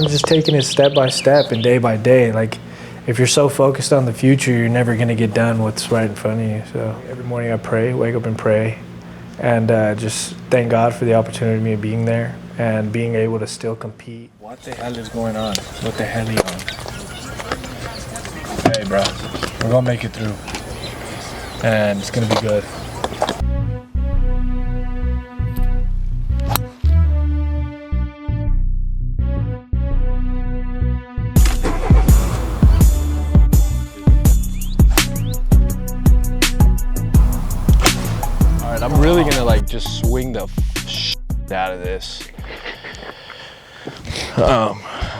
I'm just taking it step by step and day by day. Like, if you're so focused on the future, you're never gonna get done what's right in front of you. So every morning I pray, wake up and pray, and just thank God for the opportunity of me being there and being able to still compete. What the hell is going on? What the hell are you on? Hey, bro, we're gonna make it through, and it's gonna be good. I'm really gonna like just swing the shit out of this.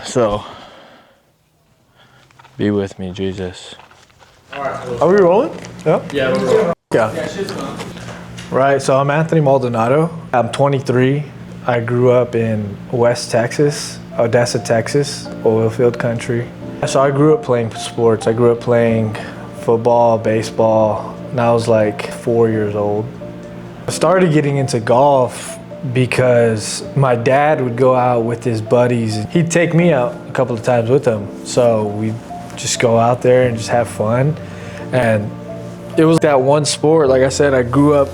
So be with me, Jesus. All right. Are we rolling? Yeah. Yeah, we're rolling. Yeah, shit's fun. Right. So I'm Anthony Maldonado. I'm 23. I grew up in West Texas, Odessa, Texas, oil field country. So I grew up playing sports. I grew up playing football, baseball, and I was like 4 years old. I started getting into golf because my dad would go out with his buddies. He'd take me out a couple of times with him. So we'd just go out there and just have fun. And it was that one sport, like I said, I grew up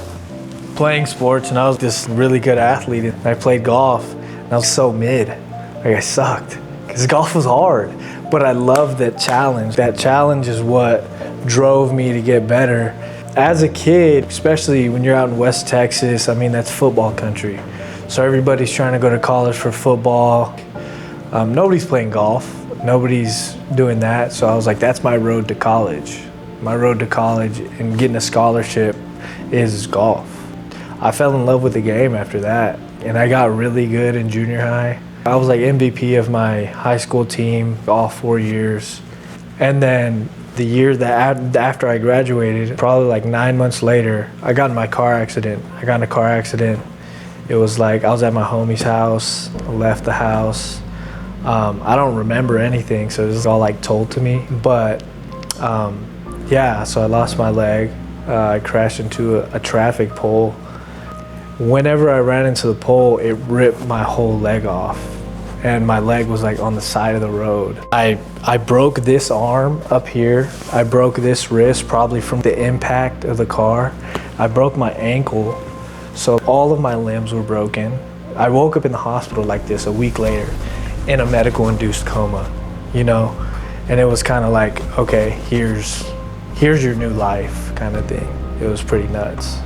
playing sports and I was this really good athlete. And I played golf and I was so mid, like I sucked because golf was hard. But I loved that challenge. That challenge is what drove me to get better. As a kid, especially when you're out in West Texas, I mean, that's football country. So everybody's trying to go to college for football. Nobody's playing golf. Nobody's doing that. So I was like, that's my road to college. My road to college and getting a scholarship is golf. I fell in love with the game after that. And I got really good in junior high. I was like MVP of my high school team all 4 years. And then the year that after I graduated, probably like 9 months later, I got in my car accident. I got in a car accident. It was like I was at my homie's house, I left the house. I don't remember anything, so this is all like told to me. But yeah, so I lost my leg. I crashed into a traffic pole. Whenever I ran into the pole, it ripped my whole leg off. And my leg was like on the side of the road. I broke this arm up here. I broke this wrist probably from the impact of the car. I broke my ankle, so all of my limbs were broken. I woke up in the hospital like this a week later in a medical induced coma, you know? And it was kind of like, okay, here's your new life kind of thing. It was pretty nuts.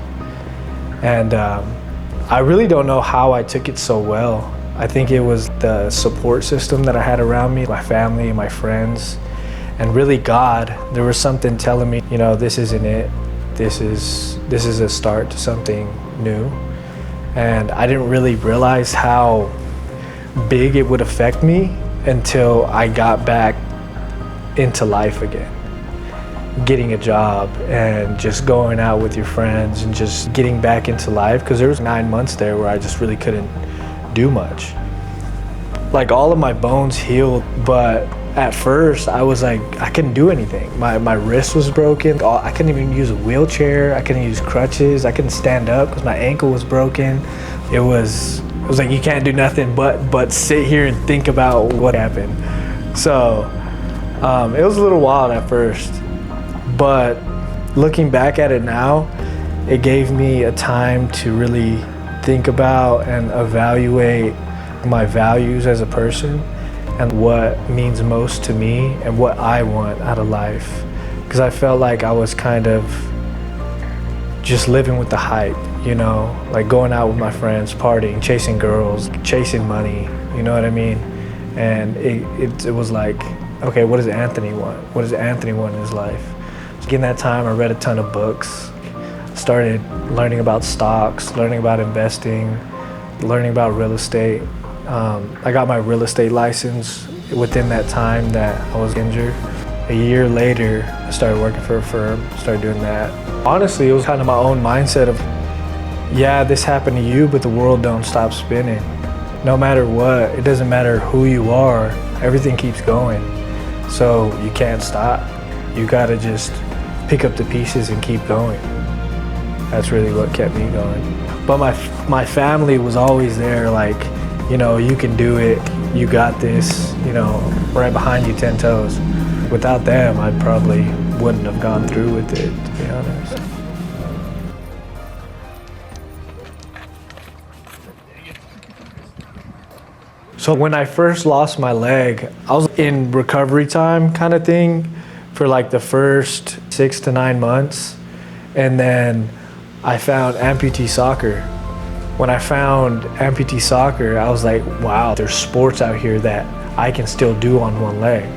And I really don't know how I took it so well. I think it was the support system that I had around me, my family, my friends, and really God. There was something telling me, you know, this isn't it. This is a start to something new. And I didn't really realize how big it would affect me until I got back into life again. Getting a job and just going out with your friends and just getting back into life, because there was 9 months there where I just really couldn't do much. Like all of my bones healed, but at first I was like, I couldn't do anything. My wrist was broken. I couldn't even use a wheelchair. I couldn't use crutches. I couldn't stand up because my ankle was broken. It was like you can't do nothing but sit here and think about what happened. So it was a little wild at first, but looking back at it now, it gave me a time to really think about and evaluate my values as a person and what means most to me and what I want out of life. Because I felt like I was kind of just living with the hype, you know, like going out with my friends, partying, chasing girls, chasing money, you know what I mean? And it was like, okay, what does Anthony want? What does Anthony want in his life? In that time, I read a ton of books. Started learning about stocks, learning about investing, learning about real estate. I got my real estate license within that time that I was injured. A year later, I started working for a firm, started doing that. Honestly, it was kind of my own mindset of, yeah, this happened to you, but the world don't stop spinning. No matter what, it doesn't matter who you are, everything keeps going. So you can't stop. You gotta just pick up the pieces and keep going. That's really what kept me going. But my family was always there, like, you know, you can do it. you got this, you know, right behind you, 10 toes. Without them, I probably wouldn't have gone through with it, to be honest. So when I first lost my leg, I was in recovery time kind of thing for like the first 6 to 9 months. And then I found amputee soccer. When I found amputee soccer, I was like, wow, there's sports out here that I can still do on one leg.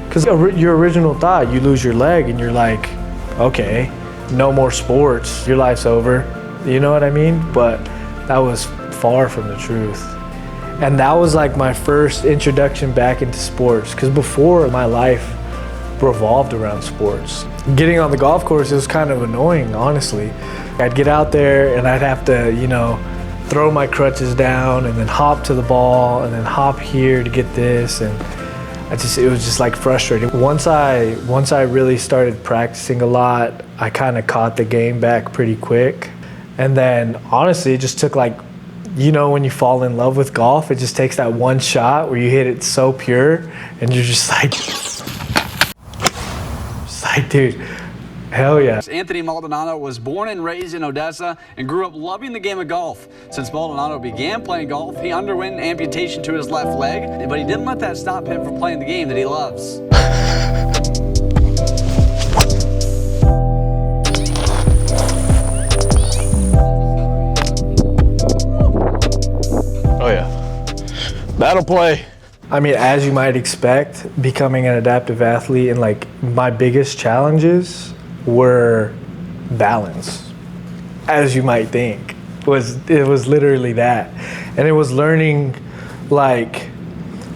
Because your original thought, you lose your leg and you're like, okay, no more sports, your life's over. You know what I mean? But that was far from the truth. And that was like my first introduction back into sports, because before, my life revolved around sports. Getting on the golf course, it was kind of annoying, honestly. I'd get out there and I'd have to, you know, throw my crutches down and then hop to the ball and then hop here to get this, and it was just like frustrating. Once I really started practicing a lot, I kind of caught the game back pretty quick. And then honestly, it just took like, you know, when you fall in love with golf, it just takes that one shot where you hit it so pure and you're just like, dude, hell yeah. Anthony Maldonado was born and raised in Odessa and grew up loving the game of golf. Since Maldonado began playing golf, he underwent amputation to his left leg, but he didn't let that stop him from playing the game that he loves. Oh yeah, that'll play. I mean, as you might expect, becoming an adaptive athlete, and like my biggest challenges were balance, as you might think. It was literally that. And it was learning like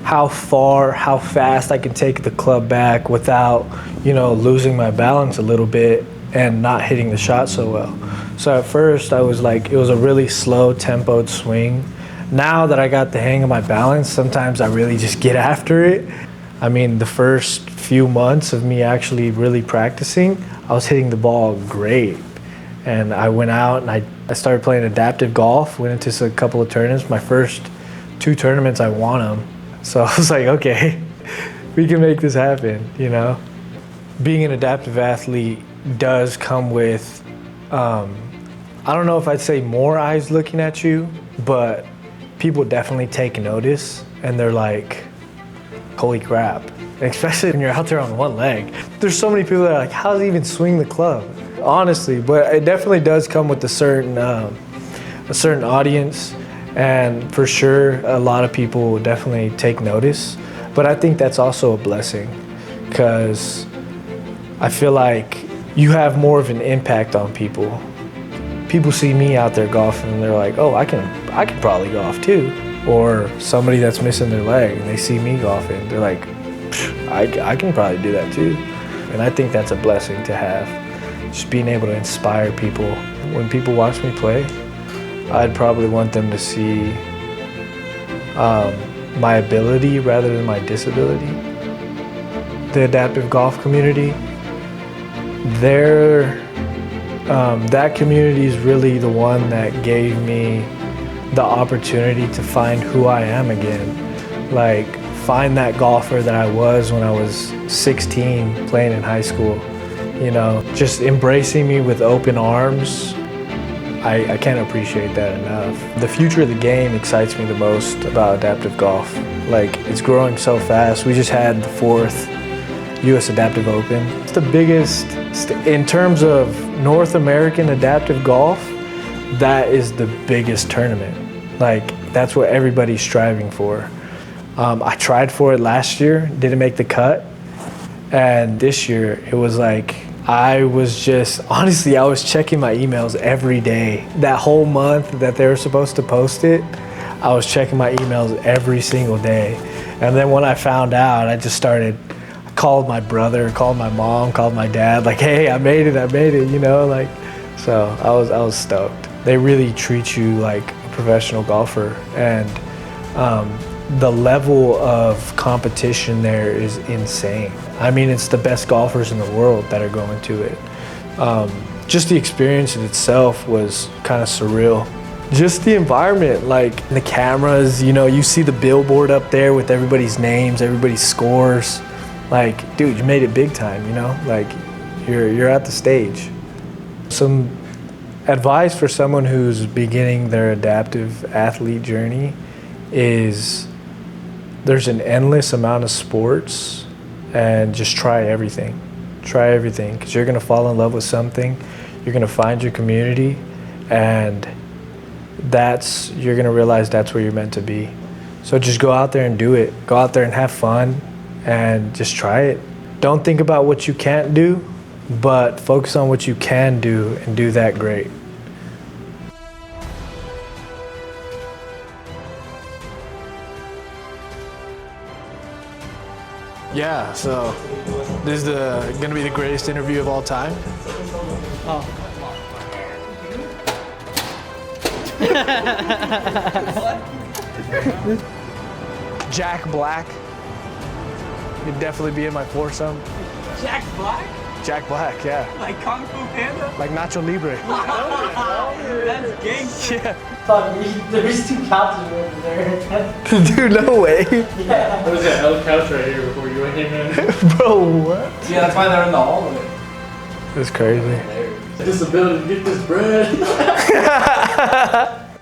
how fast I can take the club back without, you know, losing my balance a little bit and not hitting the shot so well. So at first I was like, it was a really slow tempoed swing. Now that I got the hang of my balance, sometimes I really just get after it. I mean, the first few months of me actually really practicing, I was hitting the ball great. And I went out and I started playing adaptive golf, went into a couple of tournaments. My first 2 tournaments, I won them. So I was like, okay, we can make this happen, you know? Being an adaptive athlete does come with, I don't know if I'd say more eyes looking at you, but people definitely take notice and they're like, holy crap. Especially when you're out there on one leg. There's so many people that are like, how does he even swing the club? Honestly, but it definitely does come with a certain audience, and for sure a lot of people will definitely take notice. But I think that's also a blessing, because I feel like you have more of an impact on people. People see me out there golfing and they're like, oh, I can probably golf too. Or somebody that's missing their leg and they see me golfing, they're like, I can probably do that too. And I think that's a blessing to have, just being able to inspire people. When people watch me play, I'd probably want them to see my ability rather than my disability. The adaptive golf community, that community is really the one that gave me the opportunity to find who I am again. Like, find that golfer that I was when I was 16 playing in high school. You know, just embracing me with open arms. I can't appreciate that enough. The future of the game excites me the most about adaptive golf. Like, it's growing so fast. We just had the 4th US Adaptive Open. It's the biggest, in terms of North American adaptive golf, that is the biggest tournament. Like, that's what everybody's striving for. I tried for it last year, didn't make the cut. And this year, it was like, honestly, I was checking my emails every day. That whole month that they were supposed to post it, I was checking my emails every single day. And then when I found out, I called my brother, called my mom, called my dad, like, hey, I made it, you know, like, so I was stoked. They really treat you like a professional golfer, and the level of competition there is insane. I mean, it's the best golfers in the world that are going to it. Just the experience in itself was kind of surreal. Just the environment, like the cameras, you know, you see the billboard up there with everybody's names, everybody's scores. Like, dude, you made it big time, you know? Like, you're at the stage. Some advice for someone who's beginning their adaptive athlete journey is there's an endless amount of sports, and just try everything. Try everything, because you're gonna fall in love with something, you're gonna find your community, and you're gonna realize that's where you're meant to be. So just go out there and do it. Go out there and have fun, and just try it. Don't think about what you can't do, but focus on what you can do and do that great. Yeah, so this is gonna be the greatest interview of all time. Oh. Jack Black. He'd definitely be in my foursome. Jack Black? Jack Black, yeah. Like Kung Fu Panda? Like Nacho Libre. That's gangster. Yeah. Fuck, there's 2 couches over there. Dude, no way. Yeah. There was that other couch right here before you went in there. Bro, what? Yeah, that's why they're in the hallway. That's crazy. Disability to get this bread.